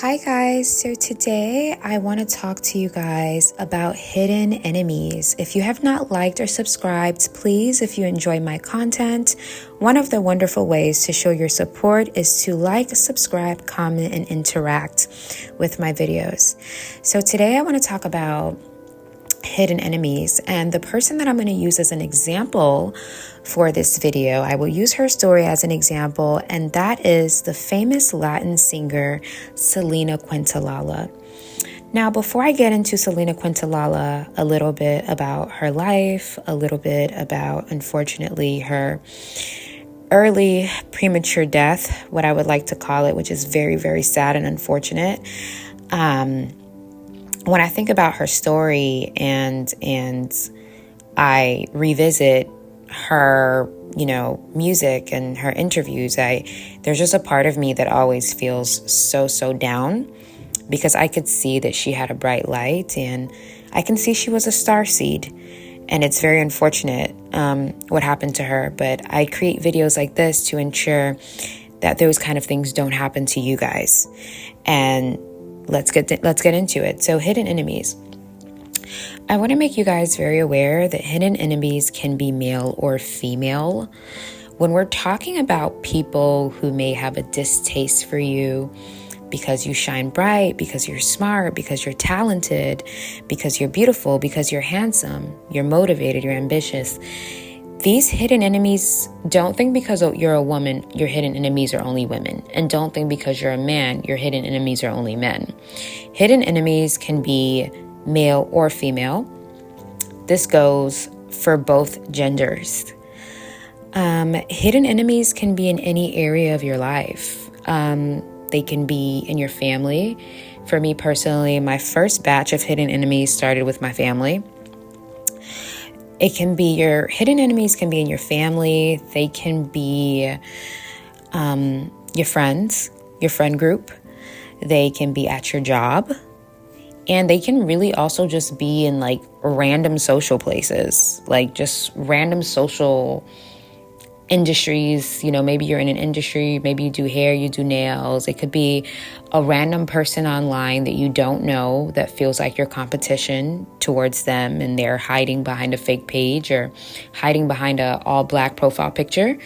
Hi guys, so today I want to talk to you guys about hidden enemies. If you have not liked or subscribed, please, if you enjoy my content, one of the wonderful ways to show your support is to like, subscribe, comment, and interact with my videos. So today I want to talk about hidden enemies, and the person that I'm going to use as an example for this video, I will use her story as an example, and that is the famous Latin singer Selena Quintalala. Now, before I get into Selena Quintalala, a little bit about her life, a little bit about, unfortunately, her early premature death, what I would like to call it, which is very, very sad and unfortunate. When I think about her story and I revisit her, music and her interviews, there's just a part of me that always feels so down, because I could see that she had a bright light and I can see she was a starseed, and it's very unfortunate what happened to her. But I create videos like this to ensure that those kind of things don't happen to you guys. And let's get into it. So, hidden enemies. I want to make you guys very aware that hidden enemies can be male or female. When we're talking about people who may have a distaste for you because you shine bright, because you're smart, because you're talented, because you're beautiful, because you're handsome, you're motivated, you're ambitious, these hidden enemies, don't think because you're a woman, your hidden enemies are only women. And don't think because you're a man, your hidden enemies are only men. Hidden enemies can be male or female. This goes for both genders. Hidden enemies can be in any area of your life. They can be in your family. For me personally, my first batch of hidden enemies started with my family. It can be your hidden enemies can be in your family. They can be your friends, your friend group. They can be at your job. And they can really also just be in like random social places, like just random social industries. Maybe you're in an industry, maybe you do hair, you do nails. It could be a random person online that you don't know that feels like your competition towards them, and they're hiding behind a fake page or hiding behind a all black profile picture.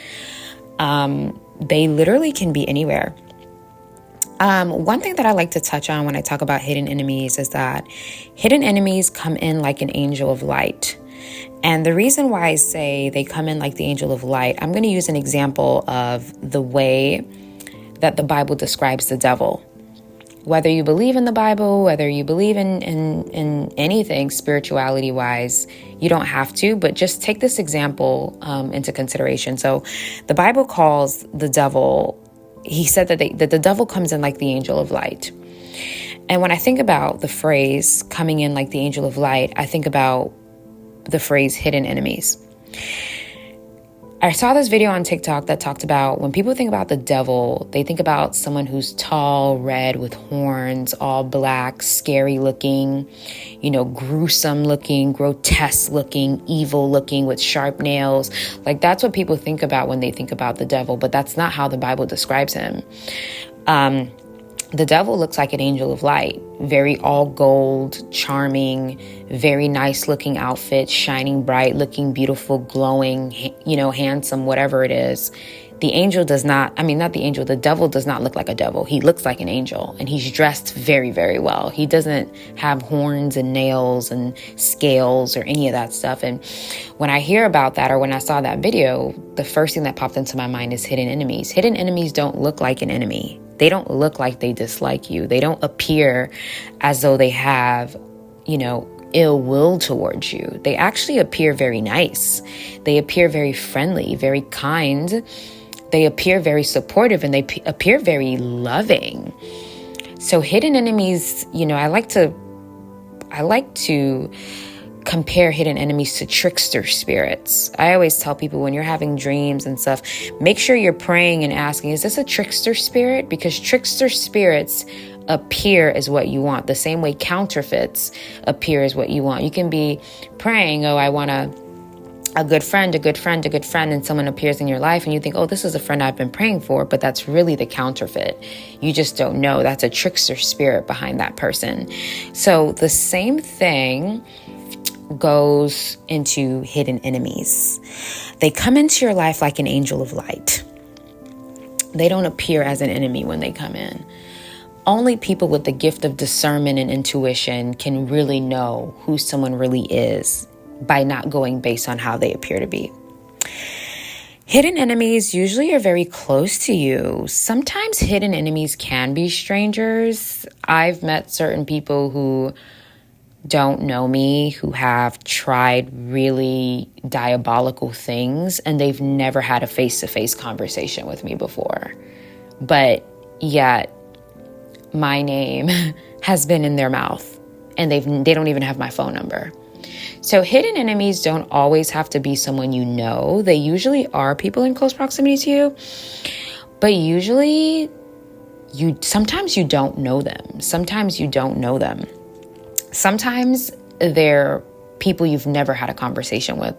They literally can be anywhere. One thing that I like to touch on when I talk about hidden enemies is that hidden enemies come in like an angel of light. And the reason why I say they come in like the angel of light, I'm going to use an example of the way that the Bible describes the devil. Whether you believe in the Bible, whether you believe in anything spirituality-wise, you don't have to, but just take this example into consideration. So the Bible calls the devil, he said that the devil comes in like the angel of light. And when I think about the phrase coming in like the angel of light, I think about the phrase hidden enemies. I saw this video on TikTok that talked about when people think about the devil, they think about someone who's tall, red, with horns, all black, scary looking, gruesome looking, grotesque looking, evil looking, with sharp nails. Like, that's what people think about when they think about the devil, but that's not how the Bible describes him. The devil looks like an angel of light, very all gold, charming, very nice looking outfit, shining bright, looking beautiful, glowing, handsome, whatever it is. The devil does not look like a devil. He looks like an angel, and he's dressed very, very well. He doesn't have horns and nails and scales or any of that stuff. And when I hear about that, or when I saw that video, the first thing that popped into my mind is hidden enemies. Hidden enemies don't look like an enemy. They don't look like they dislike you. They don't appear as though they have, ill will towards you. They actually appear very nice. They appear very friendly, very kind. They appear very supportive, and they appear very loving. So hidden enemies, I like to compare hidden enemies to trickster spirits. I always tell people, when you're having dreams and stuff, make sure you're praying and asking, is this a trickster spirit? Because trickster spirits appear as what you want, the same way counterfeits appear as what you want. You can be praying, I want to a good friend, and someone appears in your life and you think, oh, this is a friend I've been praying for, but that's really the counterfeit. You just don't know. That's a trickster spirit behind that person. So the same thing goes into hidden enemies. They come into your life like an angel of light. They don't appear as an enemy when they come in. Only people with the gift of discernment and intuition can really know who someone really is by not going based on how they appear to be. Hidden enemies usually are very close to you. Sometimes hidden enemies can be strangers. I've met certain people who don't know me, who have tried really diabolical things, and they've never had a face-to-face conversation with me before. But yet, my name has been in their mouth, and they don't even have my phone number. So hidden enemies don't always have to be someone you know. They usually are people in close proximity to you, but usually sometimes you don't know them. Sometimes they're people you've never had a conversation with.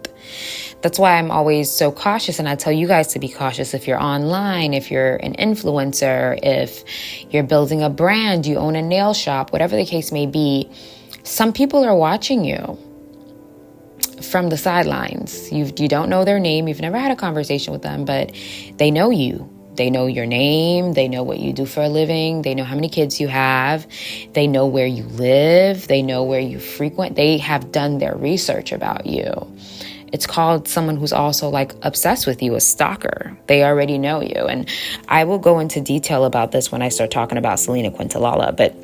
That's why I'm always so cautious, and I tell you guys to be cautious if you're online, if you're an influencer, if you're building a brand, you own a nail shop, whatever the case may be. Some people are watching you from the sidelines. You don't know their name. You've never had a conversation with them, but they know you. They know your name. They know what you do for a living. They know how many kids you have. They know where you live. They know where you frequent. They have done their research about you. It's called someone who's also like obsessed with you, a stalker. They already know you. And I will go into detail about this when I start talking about Selena Quintalala. But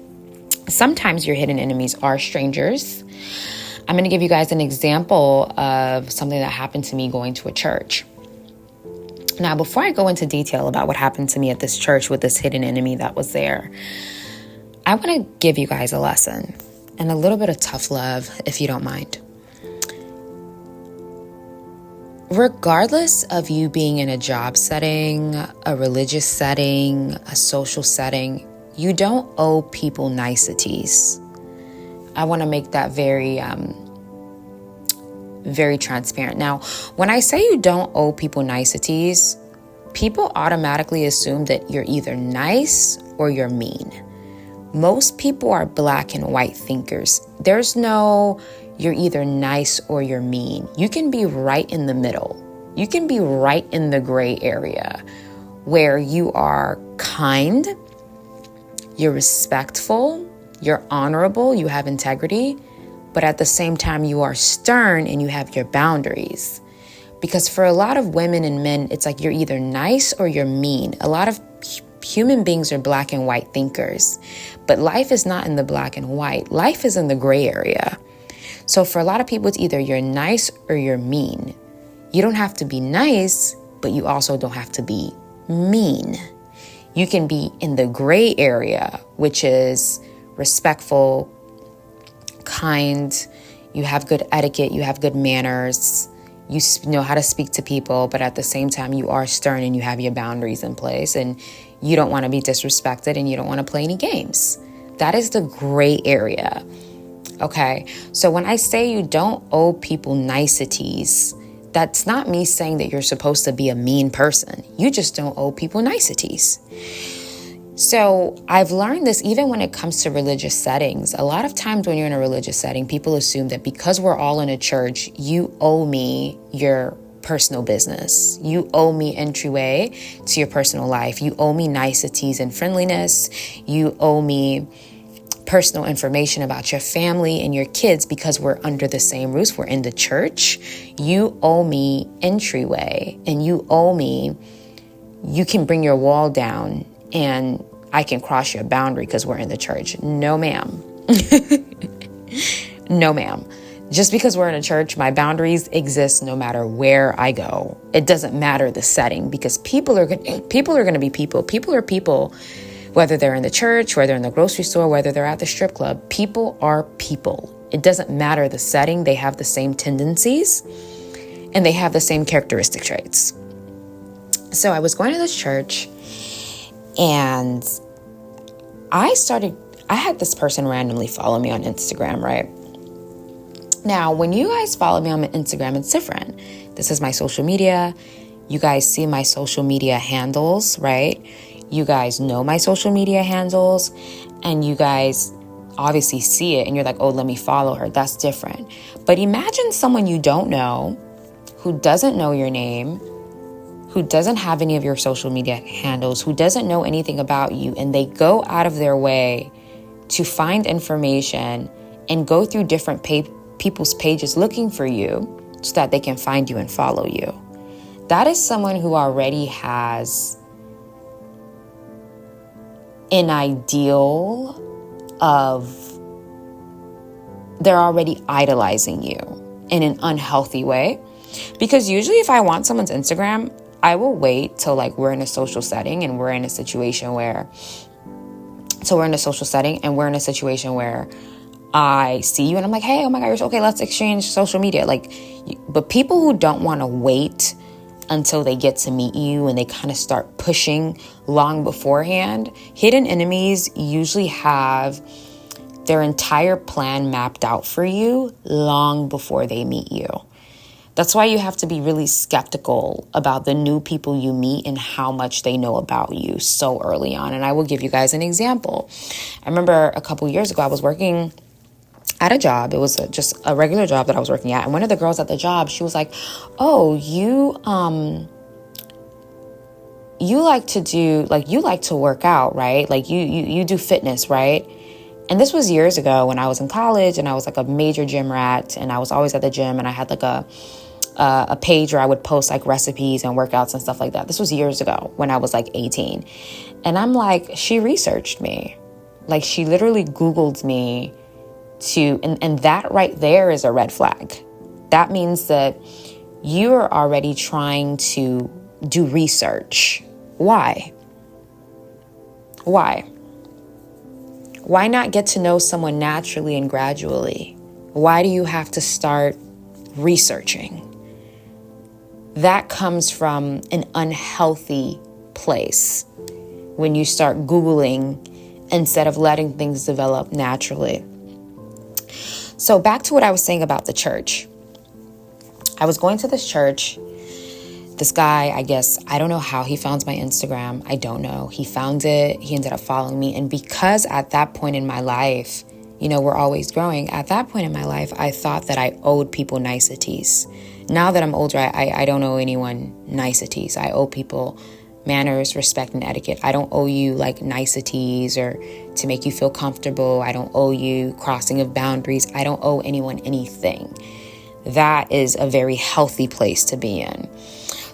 sometimes your hidden enemies are strangers. I'm going to give you guys an example of something that happened to me going to a church. Now, before I go into detail about what happened to me at this church with this hidden enemy that was there, I want to give you guys a lesson and a little bit of tough love, if you don't mind. Regardless of you being in a job setting, a religious setting, a social setting, you don't owe people niceties. I want to make that very transparent. Now, when I say you don't owe people niceties, people automatically assume that you're either nice or you're mean. Most people are black and white thinkers. There's no you're either nice or you're mean. You can be right in the middle. You can be right in the gray area where you are kind, you're respectful, you're honorable, you have integrity, but at the same time you are stern and you have your boundaries. Because for a lot of women and men, it's like you're either nice or you're mean. A lot of human beings are black and white thinkers, but life is not in the black and white. Life is in the gray area. So for a lot of people, it's either you're nice or you're mean. You don't have to be nice, but you also don't have to be mean. You can be in the gray area, which is respectful, kind, you have good etiquette, you have good manners, you know how to speak to people, but at the same time, you are stern and you have your boundaries in place and you don't want to be disrespected and you don't want to play any games. That is the gray area. Okay, so when I say you don't owe people niceties, that's not me saying that you're supposed to be a mean person. You just don't owe people niceties. So I've learned this even when it comes to religious settings. A lot of times when you're in a religious setting, people assume that because we're all in a church, you owe me your personal business. You owe me entryway to your personal life. You owe me niceties and friendliness. You owe me personal information about your family and your kids because we're under the same roof. We're in the church. You owe me entryway and you owe me, you can bring your wall down and I can cross your boundary because we're in the church. No, ma'am. No, ma'am. Just because we're in a church, my boundaries exist no matter where I go. It doesn't matter the setting because people are going to be people. People are people. Whether they're in the church, whether they're in the grocery store, whether they're at the strip club, people are people. It doesn't matter the setting. They have the same tendencies and they have the same characteristic traits. So I was going to this church and I had this person randomly follow me on Instagram, right? Now, when you guys follow me on my Instagram, it's different. This is my social media. You guys see my social media handles, right? You guys know my social media handles, and you guys obviously see it and you're like, oh, let me follow her. That's different. But imagine someone you don't know, who doesn't know your name, who doesn't have any of your social media handles, who doesn't know anything about you, and they go out of their way to find information and go through different people's pages looking for you so that they can find you and follow you. That is someone who already has an ideal of, they're already idolizing you in an unhealthy way. Because usually if I want someone's Instagram, I will wait till like we're in a social setting and we're in a situation where I see you and I'm like, hey, oh my God, you're okay, let's exchange social media. But people who don't want to wait until they get to meet you and they kind of start pushing long beforehand, hidden enemies usually have their entire plan mapped out for you long before they meet you. That's why you have to be really skeptical about the new people you meet and how much they know about you so early on. And I will give you guys an example. I remember a couple years ago, I was working at a job. It was just a regular job that I was working at. And one of the girls at the job, she was like, oh, you like to work out, right? Like you do fitness, right? And this was years ago when I was in college and I was like a major gym rat and I was always at the gym and I had like a page where I would post like recipes and workouts and stuff like that. This was years ago when I was like 18. And I'm like, she researched me. Like she literally Googled me and that right there is a red flag. That means that you are already trying to do research. Why? Why not get to know someone naturally and gradually? Why do you have to start researching? That comes from an unhealthy place when you start Googling instead of letting things develop naturally. So back to what I was saying about the church. I was going to this church. This guy, I guess, I don't know how he found my Instagram. I don't know. He found it. He ended up following me. And because at that point in my life, we're always growing. At that point in my life, I thought that I owed people niceties. Now that I'm older, I don't owe anyone niceties. I owe people manners, respect, and etiquette. I don't owe you like niceties or to make you feel comfortable. I don't owe you crossing of boundaries. I don't owe anyone anything. That is a very healthy place to be in.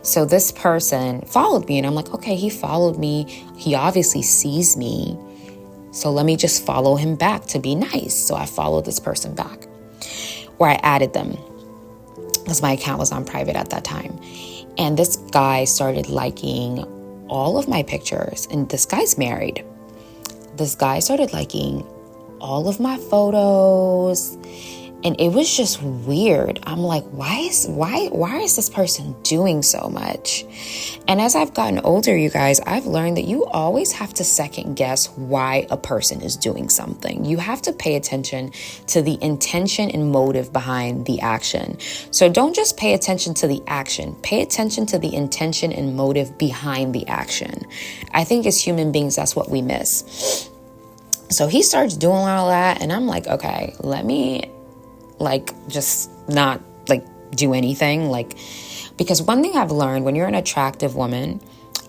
So this person followed me and I'm like, okay, he followed me. He obviously sees me. So let me just follow him back to be nice. So I followed this person back, or I added them because my account was on private at that time. And this guy started liking all of my pictures, and this guy's married. This guy started liking all of my photos, and it was just weird. I'm like, why is this person doing so much? And as I've gotten older, you guys, I've learned that you always have to second guess why a person is doing something. You have to pay attention to the intention and motive behind the action. So don't just pay attention to the action. Pay attention to the intention and motive behind the action. I think as human beings, that's what we miss. So he starts doing all that, and I'm like, okay, let me just not do anything, because one thing I've learned, when you're an attractive woman,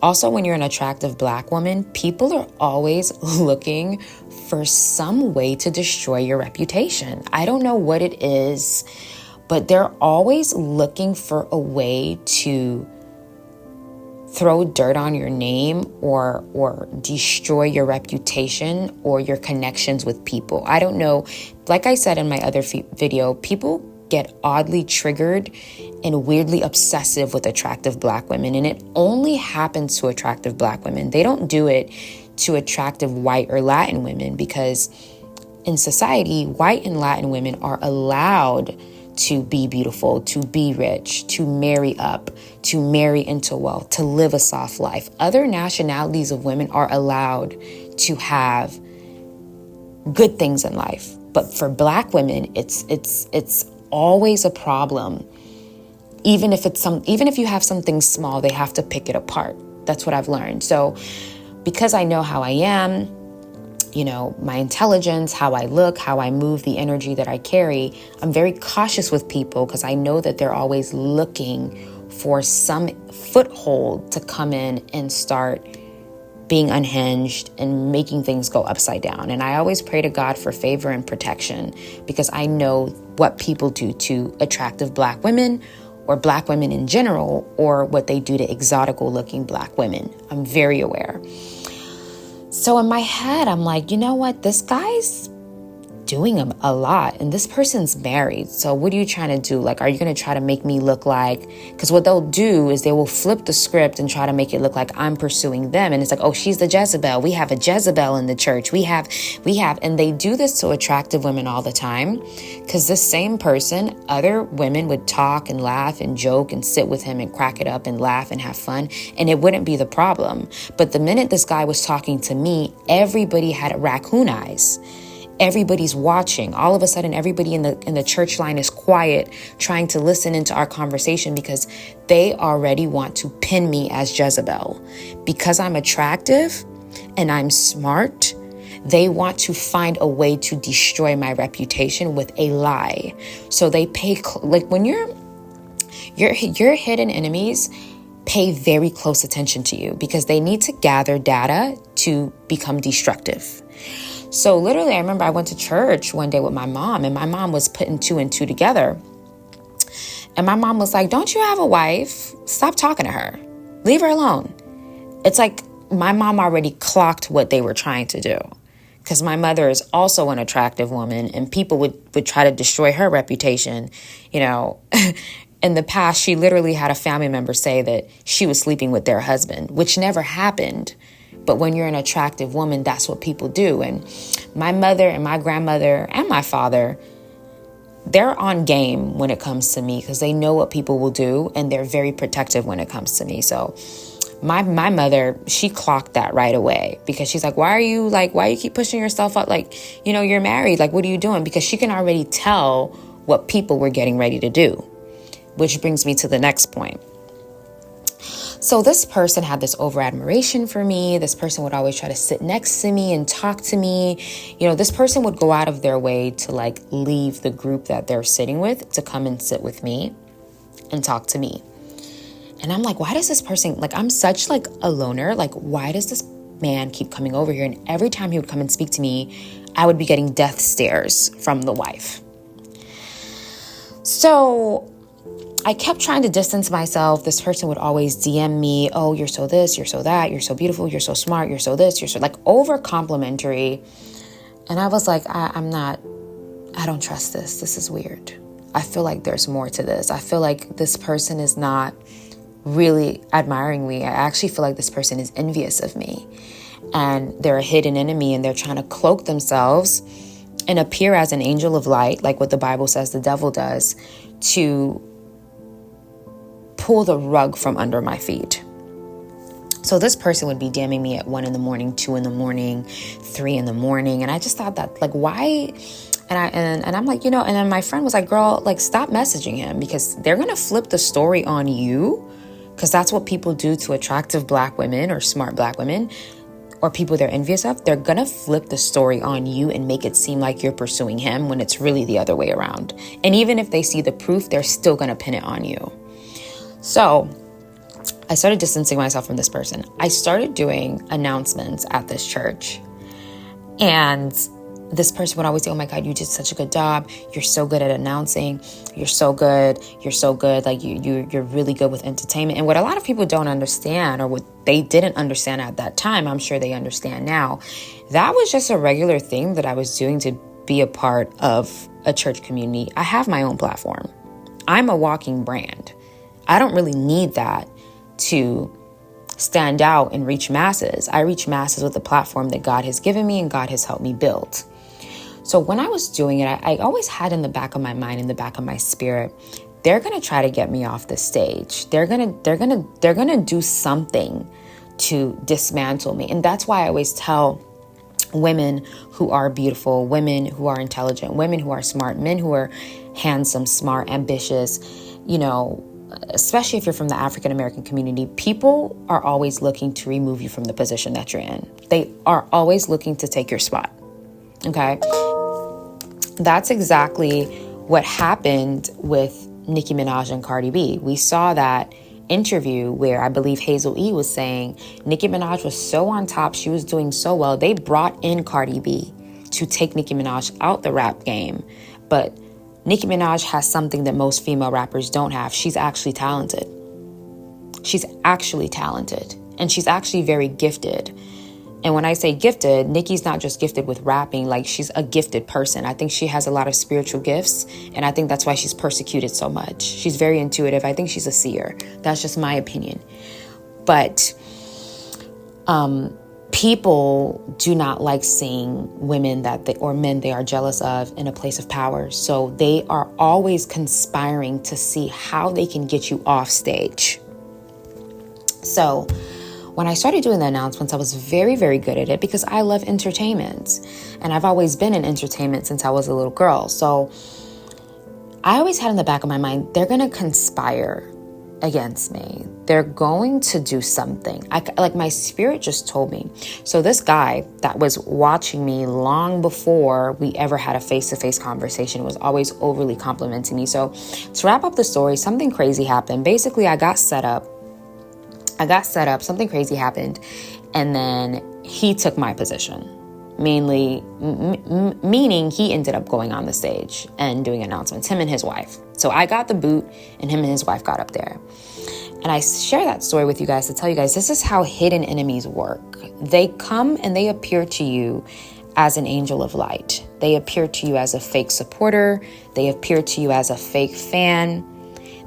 also when you're an attractive Black woman, people are always looking for some way to destroy your reputation. I don't know what it is, but they're always looking for a way to throw dirt on your name or destroy your reputation or your connections with people. I don't know. Like I said in my other video, people get oddly triggered and weirdly obsessive with attractive Black women. And it only happens to attractive Black women. They don't do it to attractive white or Latin women, because in society, white and Latin women are allowed to be beautiful, to be rich, to marry up, to marry into wealth, to live a soft life. Other nationalities of women are allowed to have good things in life. But for Black women, it's always a problem. Even if you have something small, they have to pick it apart. That's what I've learned. So because I know how I am, my intelligence, how I look, how I move, the energy that I carry, I'm very cautious with people because I know that they're always looking for some foothold to come in and start being unhinged and making things go upside down. And I always pray to God for favor and protection because I know what people do to attractive Black women or Black women in general, or what they do to exotical looking Black women. I'm very aware. So in my head, I'm like, you know what? This guy's doing a lot and this person's married. So what are you trying to do? Like, are you going to try to make me look like, because what they'll do is they will flip the script and try to make it look like I'm pursuing them. And it's like, oh, she's the Jezebel. We have a Jezebel in the church. We have, and they do this to attractive women all the time because this same person, other women would talk and laugh and joke and sit with him and crack it up and laugh and have fun. And it wouldn't be the problem. But the minute this guy was talking to me, everybody had raccoon eyes. Everybody's watching. All of a sudden, everybody in the church line is quiet, trying to listen into our conversation because they already want to pin me as Jezebel. Because I'm attractive and I'm smart, they want to find a way to destroy my reputation with a lie. So they when your hidden enemies pay very close attention to you because they need to gather data to become destructive. So literally, I remember I went to church one day with my mom, and my mom was putting two and two together. And my mom was like, don't you have a wife? Stop talking to her. Leave her alone. It's like my mom already clocked what they were trying to do. Because my mother is also an attractive woman, and people would try to destroy her reputation. In the past, she literally had a family member say that she was sleeping with their husband, which never happened. But when you're an attractive woman, that's what people do. And my mother and my grandmother and my father, they're on game when it comes to me because they know what people will do and they're very protective when it comes to me. So my mother, she clocked that right away because she's like, why you keep pushing yourself up? Like, you're married. Like, what are you doing? Because she can already tell what people were getting ready to do, which brings me to the next point. So this person had this over admiration for me. This person would always try to sit next to me and talk to me. This person would go out of their way to leave the group that they're sitting with to come and sit with me and talk to me. And I'm like, why does this person, I'm such a loner. Why does this man keep coming over here? And every time he would come and speak to me, I would be getting death stares from the wife. So I kept trying to distance myself. This person would always DM me, oh, you're so this, you're so that, you're so beautiful, you're so smart, you're so this, you're so over complimentary. And I was like, I don't trust this. This is weird. I feel like there's more to this. I feel like this person is not really admiring me. I actually feel like this person is envious of me. And they're a hidden enemy and they're trying to cloak themselves and appear as an angel of light, like what the Bible says the devil does, to pull the rug from under my feet. So this person would be DMing me at 1 a.m, 2 a.m, 3 a.m. And I just thought that, why? And I'm like, and then my friend was like, girl, stop messaging him because they're going to flip the story on you because that's what people do to attractive Black women or smart Black women or people they're envious of. They're going to flip the story on you and make it seem like you're pursuing him when it's really the other way around. And even if they see the proof, they're still going to pin it on you. So I started distancing myself from this person. I started doing announcements at this church. And this person would always say, oh my God, you did such a good job. You're so good at announcing. You're so good. You're so good. You're really good with entertainment. And what a lot of people don't understand, or what they didn't understand at that time, I'm sure they understand now, that was just a regular thing that I was doing to be a part of a church community. I have my own platform. I'm a walking brand. I don't really need that to stand out and reach masses. I reach masses with the platform that God has given me and God has helped me build. So when I was doing it, I always had in the back of my mind, in the back of my spirit, they're going to try to get me off the stage. They're going to do something to dismantle me. And that's why I always tell women who are beautiful, women who are intelligent, women who are smart, men who are handsome, smart, ambitious, especially if you're from the African American community, people are always looking to remove you from the position that you're in. They are always looking to take your spot. Okay. That's exactly what happened with Nicki Minaj and Cardi B. We saw that interview where I believe Hazel E was saying Nicki Minaj was so on top. She was doing so well. They brought in Cardi B to take Nicki Minaj out the rap game. But Nicki Minaj has something that most female rappers don't have. She's actually talented. She's actually talented. And she's actually very gifted. And when I say gifted, Nicki's not just gifted with rapping, like she's a gifted person. I think she has a lot of spiritual gifts. And I think that's why she's persecuted so much. She's very intuitive. I think she's a seer. That's just my opinion. But people do not like seeing women or men they are jealous of in a place of power. So they are always conspiring to see how they can get you off stage. So when I started doing the announcements, I was very, very good at it because I love entertainment. And I've always been in entertainment since I was a little girl. So I always had in the back of my mind, they're going to conspire against me. They're going to do something. Like my spirit just told me. So this guy that was watching me long before we ever had a face-to-face conversation was always overly complimenting me. So to wrap up the story, something crazy happened. Basically, I got set up, something crazy happened, and then he took my position. Mainly, meaning he ended up going on the stage and doing announcements, him and his wife. So I got the boot and him and his wife got up there. And I share that story with you guys to tell you guys, this is how hidden enemies work. They come and they appear to you as an angel of light. They appear to you as a fake supporter. They appear to you as a fake fan.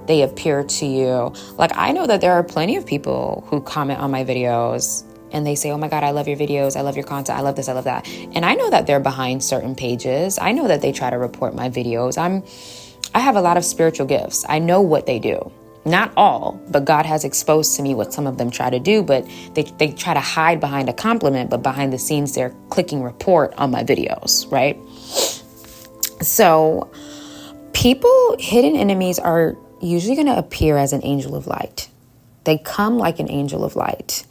They appear to you. Like, I know that there are plenty of people who comment on my videos and they say, oh my God, I love your videos. I love your content. I love this. I love that. And I know that they're behind certain pages. I know that they try to report my videos. I have a lot of spiritual gifts. I know what they do. Not all, but God has exposed to me what some of them try to do, but they try to hide behind a compliment, but behind the scenes, they're clicking report on my videos, right? So hidden enemies are usually going to appear as an angel of light. They come like an angel of light,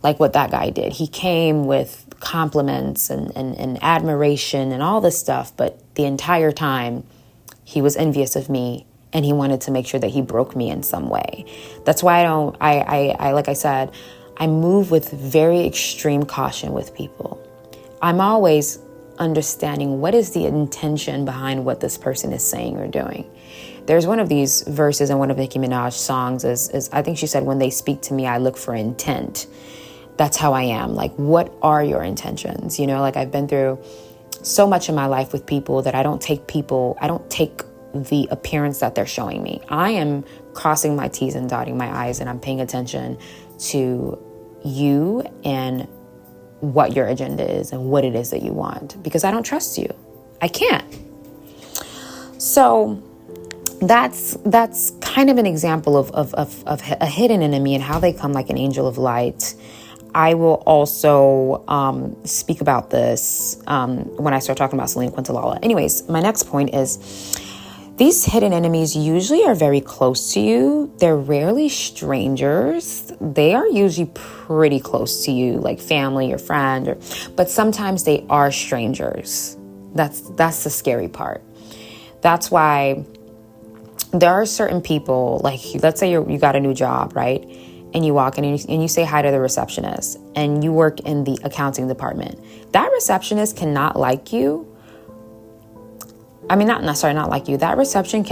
like what that guy did. He came with compliments and admiration and all this stuff, but the entire time he was envious of me and he wanted to make sure that he broke me in some way. That's why I like I said, I move with very extreme caution with people. I'm always understanding what is the intention behind what this person is saying or doing. There's one of these verses in one of Nicki Minaj's songs is I think she said, when they speak to me, I look for intent. That's how I am. Like, what are your intentions? Like I've been through so much in my life with people that I don't take the appearance that they're showing me. I am crossing my T's and dotting my I's, and I'm paying attention to you and what your agenda is and what it is that you want, because I don't trust you. I can't. So that's kind of an example of a hidden enemy and how they come like an angel of light. I will also speak about this when I start talking about Selena Quintalala. Anyways, my next point is these hidden enemies usually are very close to you. They're rarely strangers. They are usually pretty close to you, like family or friend, but sometimes they are strangers. That's the scary part. That's why there are certain people, like let's say you got a new job, right? And you walk in and you say hi to the receptionist, and you work in the accounting department. That receptionist cannot like you. I mean, not like you. That receptionist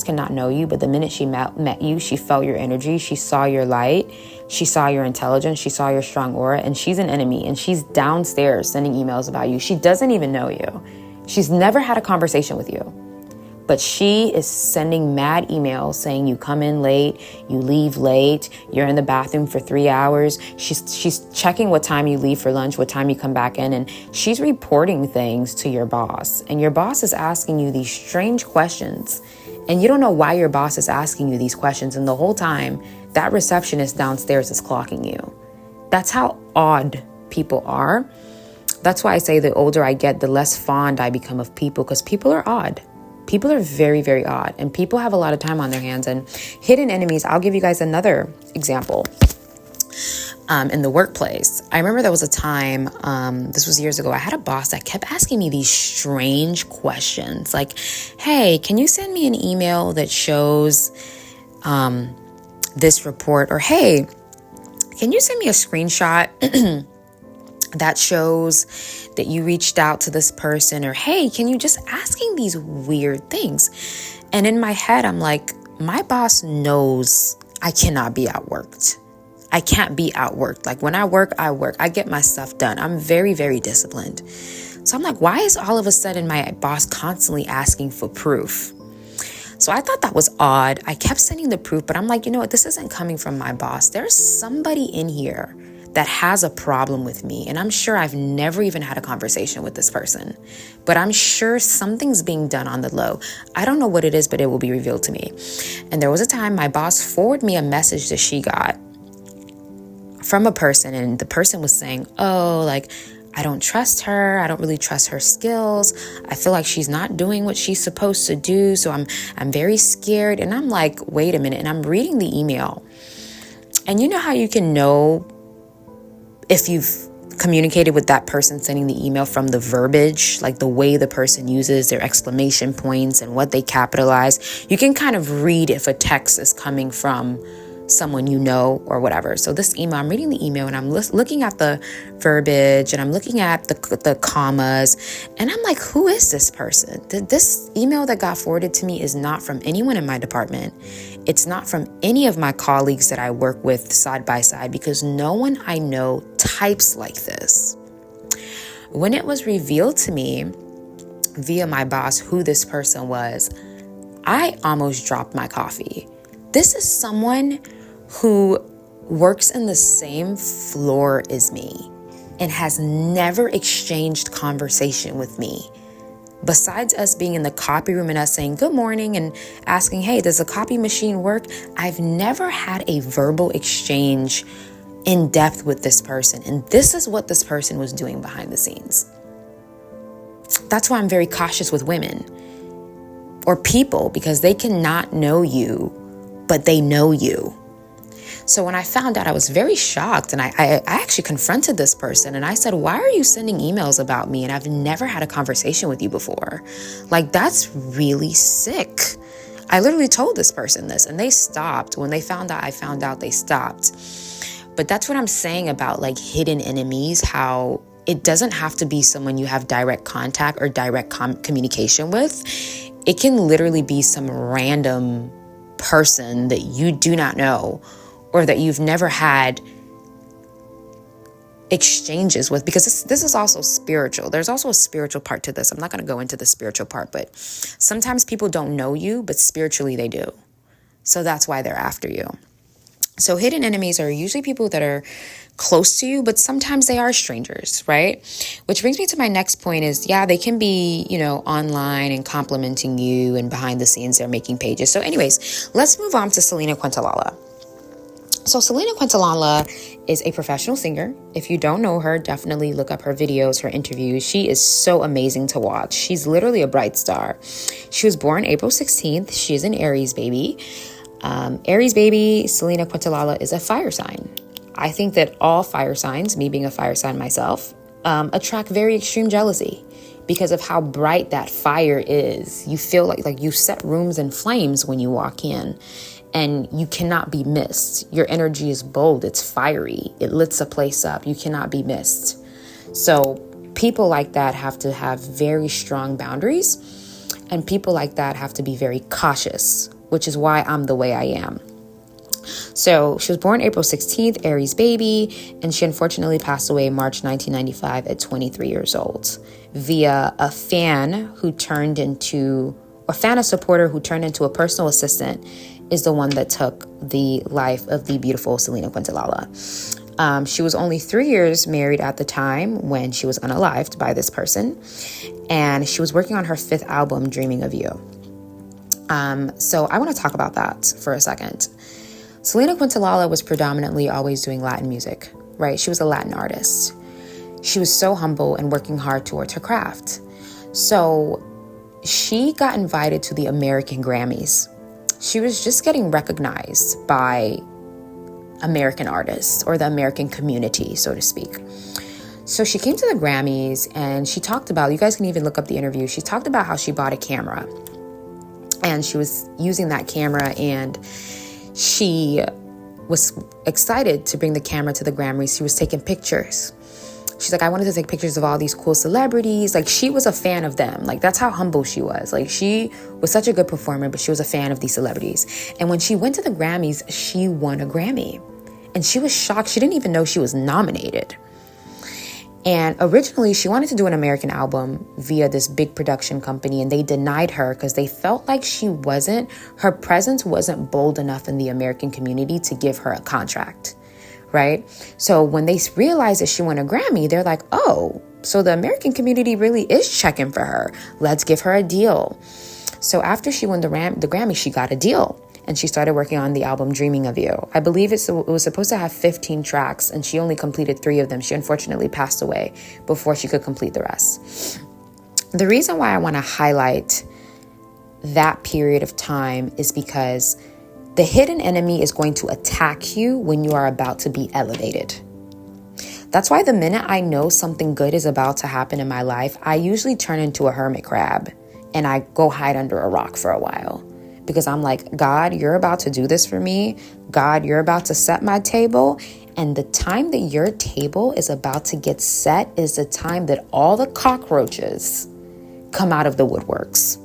cannot know you, but the minute she met you, she felt your energy. She saw your light. She saw your intelligence. She saw your strong aura, and she's an enemy, and she's downstairs sending emails about you. She doesn't even know you. She's never had a conversation with you, but she is sending mad emails saying you come in late, you leave late, you're in the bathroom for 3 hours. She's checking what time you leave for lunch, what time you come back in, and she's reporting things to your boss. And your boss is asking you these strange questions, and you don't know why your boss is asking you these questions. And the whole time, that receptionist downstairs is clocking you. That's how odd people are. That's why I say the older I get, the less fond I become of people, because people are odd. People are very, very odd, and people have a lot of time on their hands. And hidden enemies, I'll give you guys another example. In the workplace, I remember there was a time, this was years ago, I had a boss that kept asking me these strange questions like, hey, can you send me an email that shows this report? Or, hey, can you send me a screenshot that shows that you reached out to this person? Or, hey, can you just asking these weird things? And in my head, I'm like, my boss knows I cannot be outworked. I can't be outworked. Like when I work, I get my stuff done. I'm very, very disciplined. So I'm like, why is all of a sudden my boss constantly asking for proof? So I thought that was odd. I kept sending the proof, but I'm like, you know what? This isn't coming from my boss. There's somebody in here that has a problem with me. And I'm sure I've never even had a conversation with this person, but I'm sure something's being done on the low. I don't know what it is, but it will be revealed to me. And there was a time my boss forwarded me a message that she got from a person, and the person was saying, oh, like, I don't trust her. I don't really trust her skills. I feel like she's not doing what she's supposed to do. So I'm very scared. And I'm like, wait a minute. And I'm reading the email. And you know how you can know if you've communicated with that person sending the email from the verbiage, like the way the person uses their exclamation points and what they capitalize. You can kind of read if a text is coming from someone you know or whatever. So this email, I'm reading the email and I'm looking at the verbiage and I'm looking at the commas, and I'm like, who is this person? This email that got forwarded to me is not from anyone in my department. It's not from any of my colleagues that I work with side by side, because no one I know types like this. When it was revealed to me via my boss who this person was, I almost dropped my coffee. This is someone who works in the same floor as me and has never exchanged conversation with me. Besides us being in the copy room and us saying good morning and asking, hey, does the copy machine work? I've never had a verbal exchange in depth with this person. And this is what this person was doing behind the scenes. That's why I'm very cautious with women or people, because they cannot know you, but they know you. So when I found out, I was very shocked, and I actually confronted this person and I said, why are you sending emails about me? And I've never had a conversation with you before. Like, that's really sick. I literally told this person this, and they stopped. When they found out, I found out, they stopped. But that's what I'm saying about like hidden enemies, how it doesn't have to be someone you have direct contact or direct communication with. It can literally be some random person that you do not know or that you've never had exchanges with, because this is also spiritual. There's also a spiritual part to this. I'm not going to go into the spiritual part, but sometimes people don't know you, but spiritually they do. So that's why they're after you. So hidden enemies are usually people that are close to you, but sometimes they are strangers, right? Which brings me to my next point is, yeah, they can be, online and complimenting you, and behind the scenes they're making pages. So anyways, let's move on to Selena Quintalala. So Selena Quintalala is a professional singer. If you don't know her, definitely look up her videos, her interviews. She is so amazing to watch. She's literally a bright star. She was born April 16th. She is an Aries baby. Aries baby, Selena Quintalala, is a fire sign. I think that all fire signs, me being a fire sign myself, attract very extreme jealousy because of how bright that fire is. You feel like you set rooms in flames when you walk in, and you cannot be missed. Your energy is bold. It's fiery. It lifts a place up. You cannot be missed. So people like that have to have very strong boundaries, and people like that have to be very cautious, which is why I'm the way I am. So she was born April 16th, Aries baby, and she unfortunately passed away March 1995 at 23 years old via a fan supporter who turned into a personal assistant is the one that took the life of the beautiful Selena Quintalala. She was only 3 years married at the time when she was unalived by this person, and she was working on her 5th album, Dreaming of You. So I want to talk about that for a second. Selena Quintalala was predominantly always doing Latin music, right? She was a Latin artist. She was so humble and working hard towards her craft. So she got invited to the American Grammys. She was just getting recognized by American artists or the American community, so to speak. So she came to the Grammys and she talked about, you guys can even look up the interview. She talked about how she bought a camera and she was using that camera, and she was excited to bring the camera to the Grammys. She was taking pictures. She's like, I wanted to take pictures of all these cool celebrities. Like, she was a fan of them. Like, that's how humble she was. Like, she was such a good performer, but she was a fan of these celebrities. And when she went to the Grammys, she won a Grammy. And she was shocked. She didn't even know she was nominated. And originally, she wanted to do an American album via this big production company, and they denied her because they felt like her presence wasn't bold enough in the American community to give her a contract. Right? So when they realized that she won a Grammy, they're like, oh, so the American community really is checking for her. Let's give her a deal. So after she won the Grammy, she got a deal and she started working on the album Dreaming of You. I believe it was supposed to have 15 tracks and she only completed 3 of them. She unfortunately passed away before she could complete the rest. The reason why I want to highlight that period of time is because the hidden enemy is going to attack you when you are about to be elevated. That's why the minute I know something good is about to happen in my life, I usually turn into a hermit crab and I go hide under a rock for a while. Because I'm like, God, you're about to do this for me. God, you're about to set my table. And the time that your table is about to get set is the time that all the cockroaches come out of the woodworks.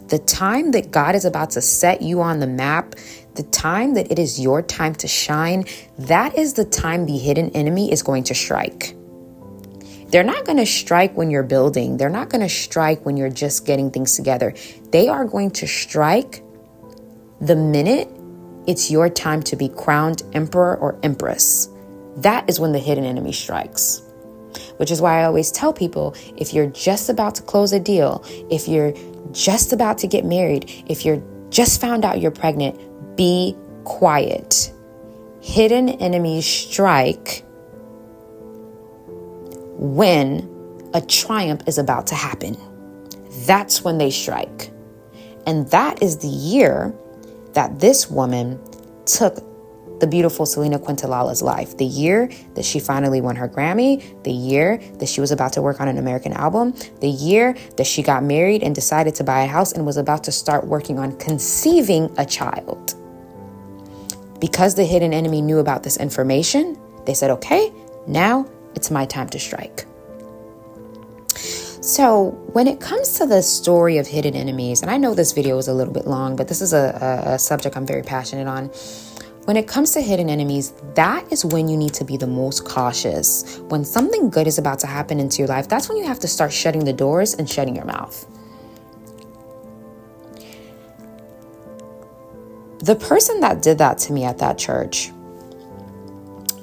The time that God is about to set you on the map, the time that it is your time to shine, that is the time the hidden enemy is going to strike. They're not going to strike when you're building. They're not going to strike when you're just getting things together. They are going to strike the minute it's your time to be crowned emperor or empress. That is when the hidden enemy strikes. Which is why I always tell people, if you're just about to close a deal, if you're just about to get married, if you're just found out you're pregnant, be quiet. Hidden enemies strike when a triumph is about to happen. That's when they strike. And that is the year that this woman took the beautiful Selena Quintalala's life. The year that she finally won her Grammy, the year that she was about to work on an American album, the year that she got married and decided to buy a house and was about to start working on conceiving a child. Because the hidden enemy knew about this information, they said, okay, now it's my time to strike. So when it comes to the story of hidden enemies, and I know this video is a little bit long, but this is a subject I'm very passionate on. When it comes to hidden enemies, that is when you need to be the most cautious. When something good is about to happen into your life, that's when you have to start shutting the doors and shutting your mouth. The person that did that to me at that church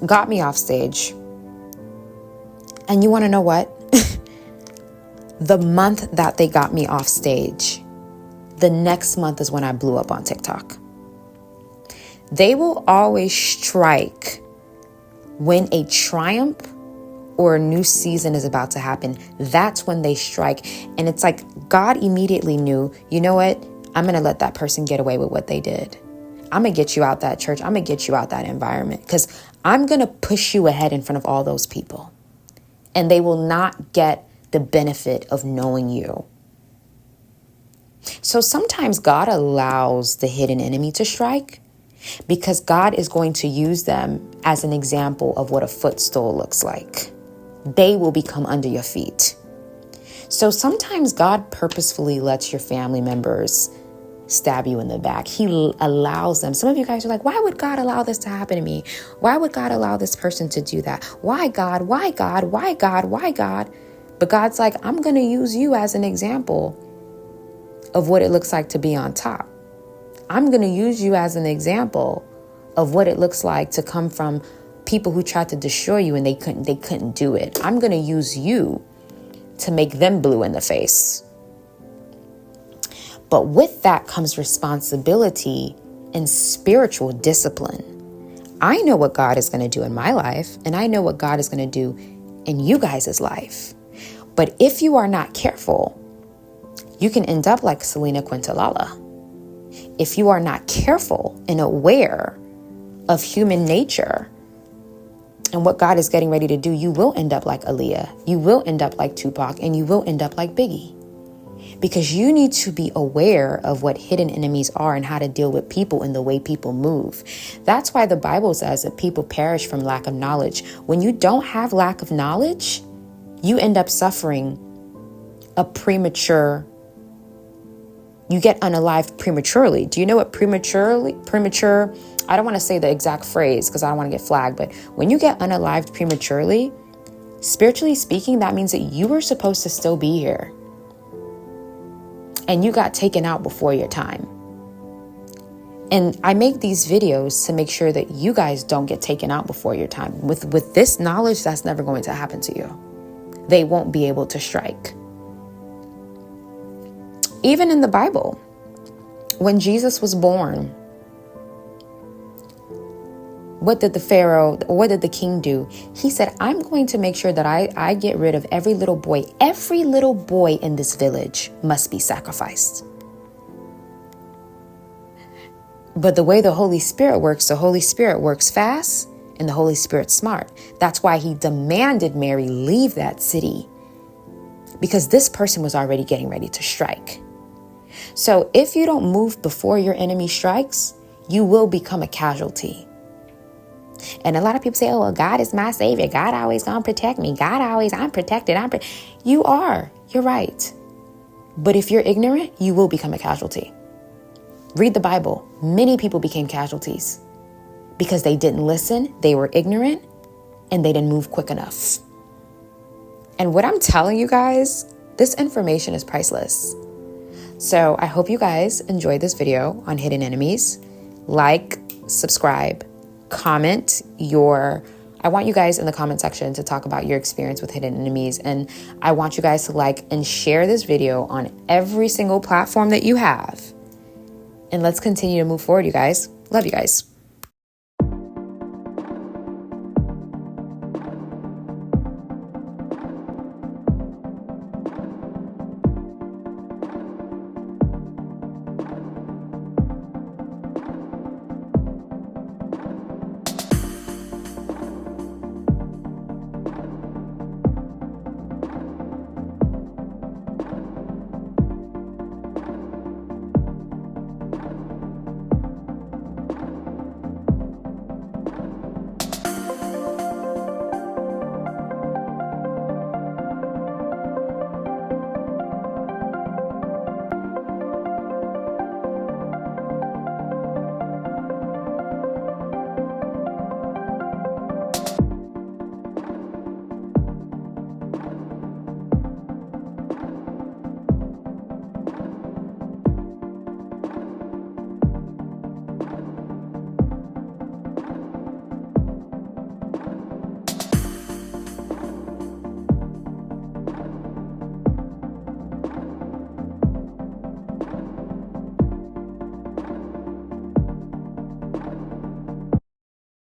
got me off stage. And you want to know what? The month that they got me off stage, the next month is when I blew up on TikTok. They will always strike when a triumph or a new season is about to happen. That's when they strike. And it's like God immediately knew, you know what? I'm going to let that person get away with what they did. I'm going to get you out that church. I'm going to get you out that environment because I'm going to push you ahead in front of all those people. And they will not get the benefit of knowing you. So sometimes God allows the hidden enemy to strike because God is going to use them as an example of what a footstool looks like. They will become under your feet. So sometimes God purposefully lets your family members stab you in the back. He allows them. Some of you guys are like, why would God allow this to happen to me? Why would God allow this person to do that? Why God? Why God? Why God? Why God? But God's like, I'm going to use you as an example of what it looks like to be on top. I'm going to use you as an example of what it looks like to come from people who tried to destroy you and they couldn't do it. I'm going to use you to make them blue in the face. But with that comes responsibility and spiritual discipline. I know what God is going to do in my life, and I know what God is going to do in you guys' life. But if you are not careful, you can end up like Selena Quintalala. If you are not careful and aware of human nature and what God is getting ready to do, you will end up like Aaliyah. You will end up like Tupac, and you will end up like Biggie. Because you need to be aware of what hidden enemies are and how to deal with people and the way people move. That's why the Bible says that people perish from lack of knowledge. When you don't have lack of knowledge, you end up suffering a premature, you get unalived prematurely. Do you know what premature, I don't want to say the exact phrase because I don't want to get flagged, but when you get unalived prematurely, spiritually speaking, that means that you were supposed to still be here. And you got taken out before your time. And I make these videos to make sure that you guys don't get taken out before your time. With this knowledge, that's never going to happen to you. They won't be able to strike. Even in the Bible, when Jesus was born, what did the king do? He said, I'm going to make sure that I get rid of every little boy. Every little boy in this village must be sacrificed. But the way the Holy Spirit works fast, and the Holy Spirit's smart. That's why he demanded Mary leave that city, because this person was already getting ready to strike. So if you don't move before your enemy strikes, you will become a casualty. And a lot of people say, oh, well, God is my savior. God always gonna protect me. I'm protected. You are. You're right. But if you're ignorant, you will become a casualty. Read the Bible. Many people became casualties because they didn't listen, they were ignorant, and they didn't move quick enough. And what I'm telling you guys, this information is priceless. So I hope you guys enjoyed this video on hidden enemies. Like, subscribe, comment I want you guys in the comment section to talk about your experience with hidden enemies. And I want you guys to like and share this video on every single platform that you have. And let's continue to move forward, you guys. Love you guys.